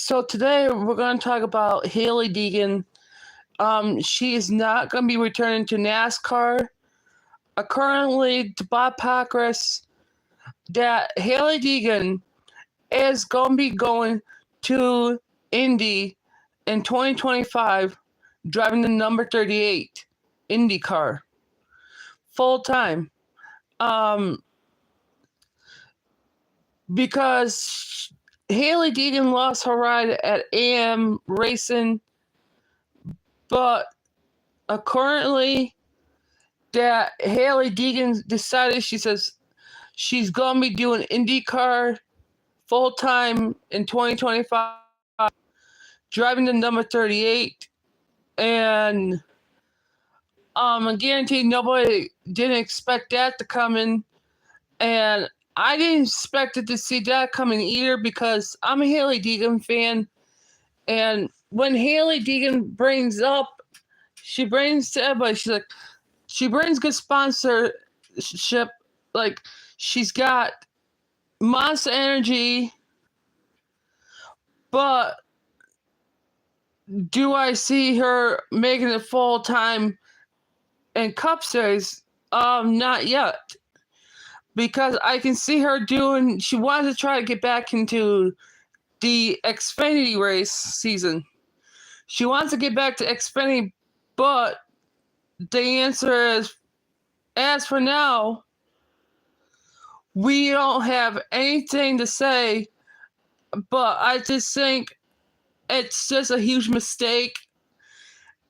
So today we're going to talk about Hailie Deegan. She is not going to be returning to NASCAR. Currently, the Bob Pockrass that Hailie Deegan is going to be going to Indy in 2025, driving the number 38 Indy car full time. Because Hailie Deegan lost her ride at AM Racing, but currently that Hailie Deegan decided, she says she's going to be doing IndyCar full time in 2025, driving the number 38. And I guarantee nobody didn't expect that to come in. And I didn't expect it to see that coming either, because I'm a Hailie Deegan fan. And when Hailie Deegan brings up, she brings to everybody, she's like, she brings good sponsorship. Like, she's got Monster Energy, but do I see her making it full time in Cup Series? Not yet. Because I can see her doing, she wants to try to get back into the Xfinity race season. She wants to get back to Xfinity, but the answer is, as for now, we don't have anything to say. But I just think it's just a huge mistake.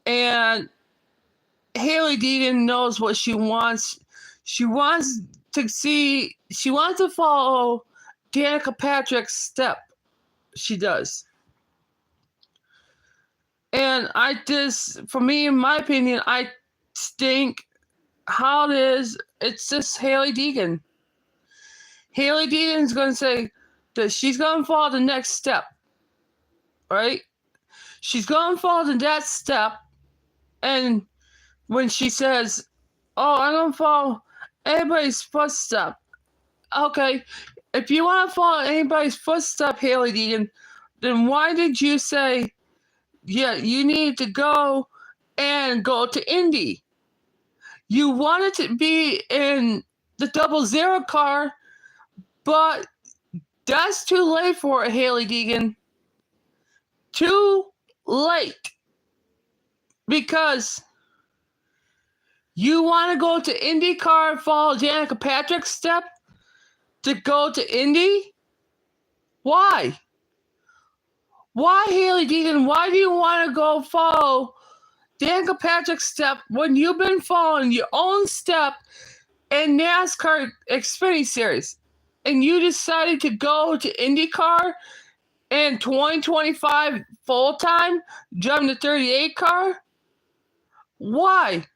And Hailie Deegan knows what she wants. She wants to follow Danica Patrick's step. She does. And for me, in my opinion, I think how it is, it's just Hailie Deegan. Hailie Deegan's going to say that she's going to follow the next step, right? She's going to follow that step, and when she says, oh, I'm going to follow anybody's footstep. Okay, if you want to follow anybody's footstep, Hailie Deegan, then why did you say, yeah, you need to go to Indy? You wanted to be in the 00 car, but that's too late for it, Hailie Deegan. Too late. Because you want to go to IndyCar and follow Danica Patrick's step to go to Indy? Why? Why, Hailie Deegan? Why do you want to go follow Danica Patrick's step when you've been following your own step in NASCAR Xfinity Series? And you decided to go to IndyCar in 2025 full time, driving the 38 car? Why?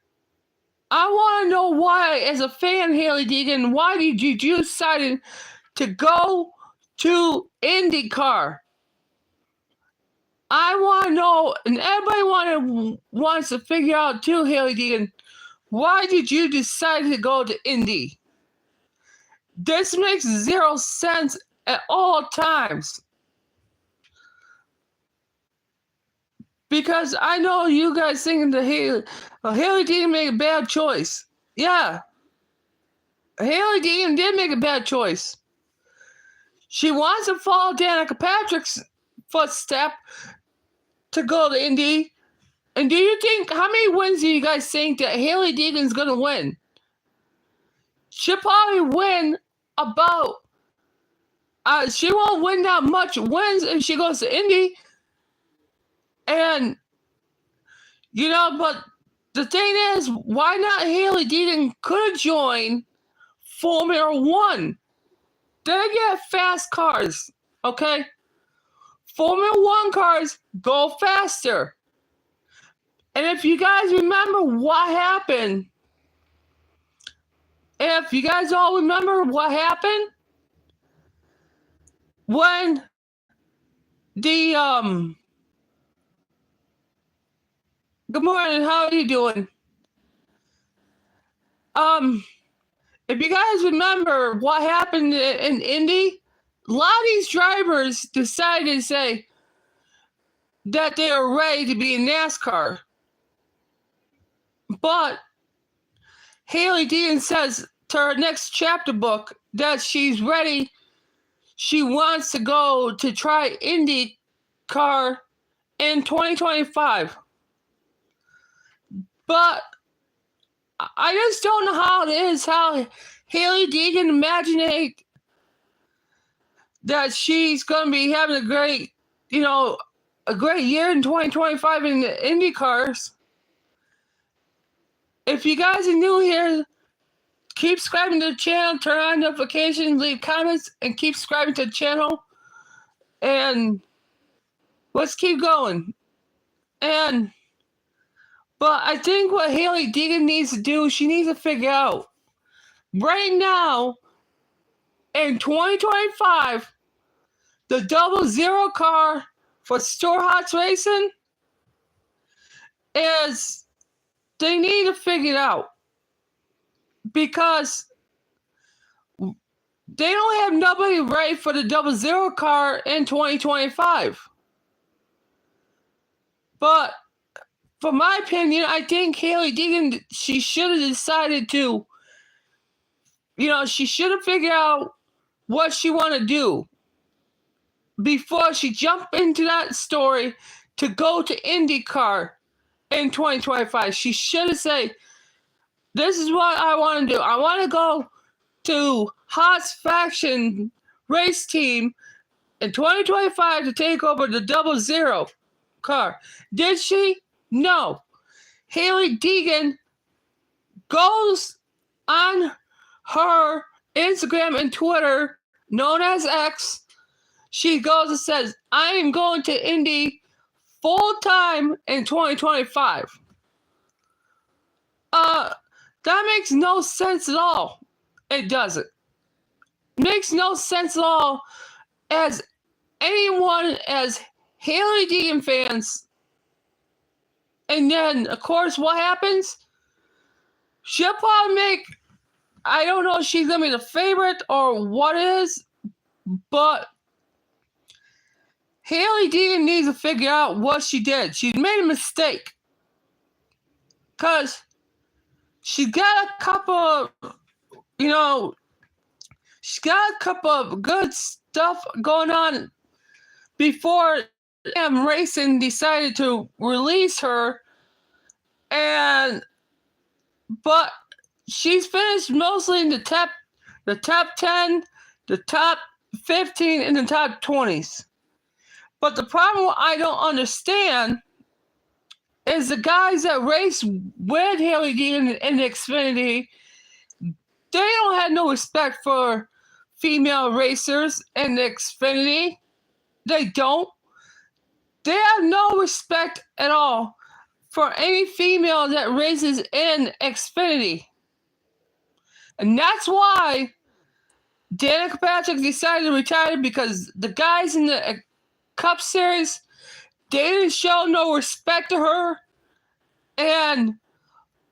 I want to know why, as a fan, Hailie Deegan, why did you decide to go to IndyCar? I want to know, and everybody wants to figure out too, Hailie Deegan, why did you decide to go to Indy? This makes zero sense at all times. Because I know you guys thinking that Hailie Deegan made a bad choice. Yeah. Hailie Deegan did make a bad choice. She wants to follow Danica Patrick's footstep to go to Indy. And do you think, how many wins do you guys think that Hailie Deegan's going to win? She'll probably win about, she won't win that much wins if she goes to Indy. And, but the thing is, why not Hailie Deegan could have joined Formula One? They get fast cars, okay? Formula One cars go faster. And if you guys remember what happened, when the, good morning, how are you doing? If you guys remember what happened in Indy, a lot of these drivers decided to say, that they are ready to be in NASCAR. But Hailie Deegan says to her next chapter book that she's ready. She wants to go to try IndyCar in 2025. But I just don't know how it is, how Hailie Deegan imagined that she's going to be having a great year in 2025 in the Indy cars. If you guys are new here, keep subscribing to the channel, turn on notifications, leave comments, and keep subscribing to the channel. And let's keep going. But I think what Hailie Deegan needs to do, she needs to figure out right now in 2025, the 00 car for Storehouse Racing is they need to figure it out because they don't have nobody ready for the 00 car in 2025. But for my opinion, I think Hailie Deegan, she should have decided to, she should have figured out what she want to do before she jumped into that story to go to IndyCar in 2025. She should have said, this is what I want to do. I want to go to Haas Faction race team in 2025 to take over the 00 car. Did she? No. Hailie Deegan goes on her Instagram and Twitter, known as X. She goes and says, I am going to Indy full time in 2025. That makes no sense at all. It doesn't. Makes no sense at all as anyone, as Hailie Deegan fans. And then, of course, what happens? She'll probably make, I don't know if she's going to be the favorite or what is, but Hailie Deegan needs to figure out what she did. She made a mistake. Because she's got a couple, she's got a couple of good stuff going on before Racing decided to release her. But she's finished mostly in the top 10, the top 15, and the top 20s. But the problem I don't understand is the guys that race with Hailie Deegan in Xfinity, they don't have no respect for female racers in Xfinity. They don't. They have no respect at all for any female that races in Xfinity. And that's why Danica Patrick decided to retire, because the guys in the Cup Series, they didn't show no respect to her. And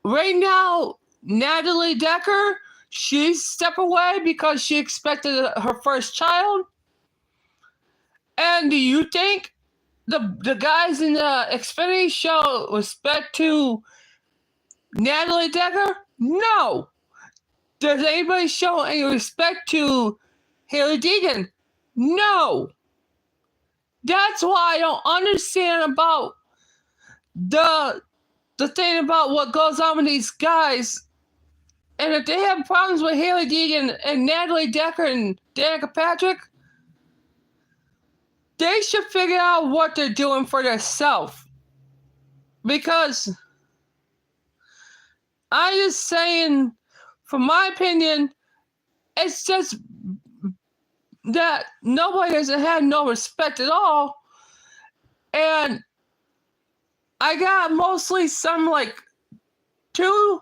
right now, Natalie Decker, she's stepped away because she expected her first child. And do you think the guys in the Xfinity show respect to Natalie Decker? No. Does anybody show any respect to Hailie Deegan? No. That's why I don't understand about the thing about what goes on with these guys. And if they have problems with Hailie Deegan and Natalie Decker and Danica Patrick, they should figure out what they're doing for themselves. Because I'm just saying, from my opinion, it's just that nobody has had no respect at all. And I got mostly some two,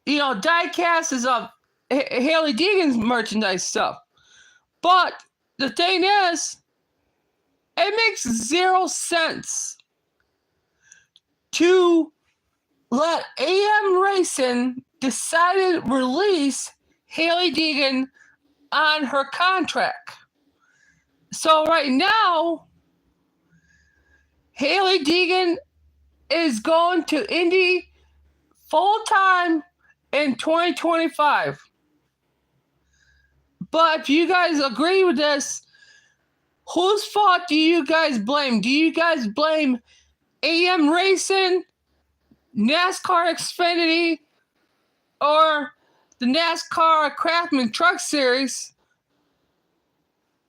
die casts of Hailie Deegan's merchandise stuff. But the thing is, it makes zero sense to let AM Racing decide to release Hailie Deegan on her contract. So right now, Hailie Deegan is going to Indy full time in 2025. But if you guys agree with this, whose fault do you guys blame? Do you guys blame AM Racing, NASCAR Xfinity, or the NASCAR Craftsman Truck Series?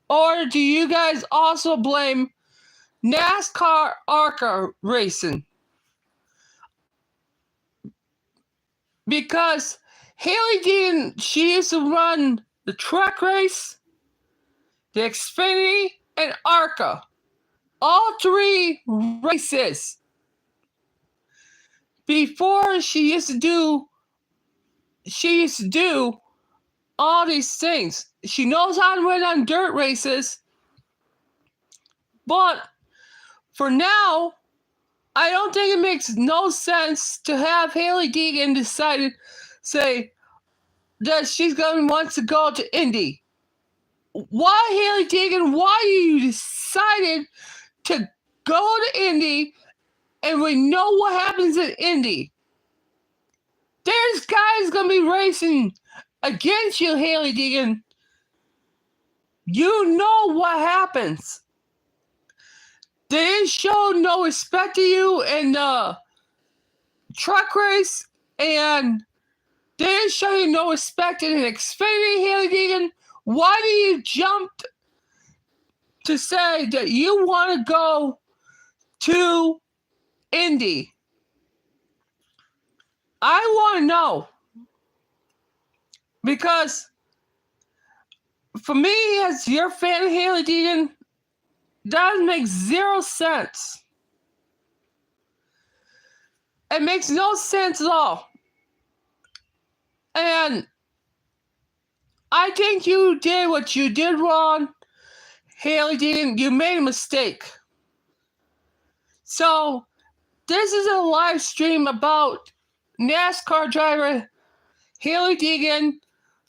Or do you guys also blame NASCAR ARCA Racing? Because Hailie Deegan, she used to run the truck race, the Xfinity, and ARCA. All three races. Before she used to do all these things. She knows how to run on dirt races. But for now, I don't think it makes no sense to have Hailie Deegan say that she's going to want to go to Indy. Why, Hailie Deegan? Why you decided to go to Indy, and we know what happens in Indy? There's guys going to be racing against you, Hailie Deegan. You know what happens. They didn't show no respect to you in the truck race, and they didn't show you no respect in an Xfinity, Hailie Deegan. Why do you jump to say that you want to go to Indy? I want to know. Because for me, as your fan of Hailie Deegan, that makes zero sense. It makes no sense at all. And I think you did what you did wrong, Hailie Deegan. You made a mistake. So, this is a live stream about NASCAR driver Hailie Deegan.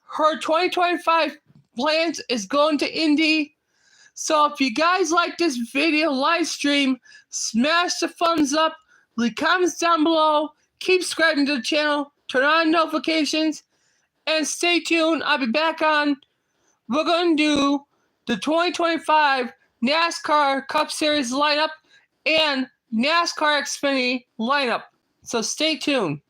Her 2025 plans is going to Indy. So if you guys like this video live stream, smash the thumbs up, leave comments down below, keep subscribing to the channel, turn on notifications, and stay tuned. I'll be back on. We're going to do the 2025 NASCAR Cup Series lineup and NASCAR Xfinity lineup. So stay tuned.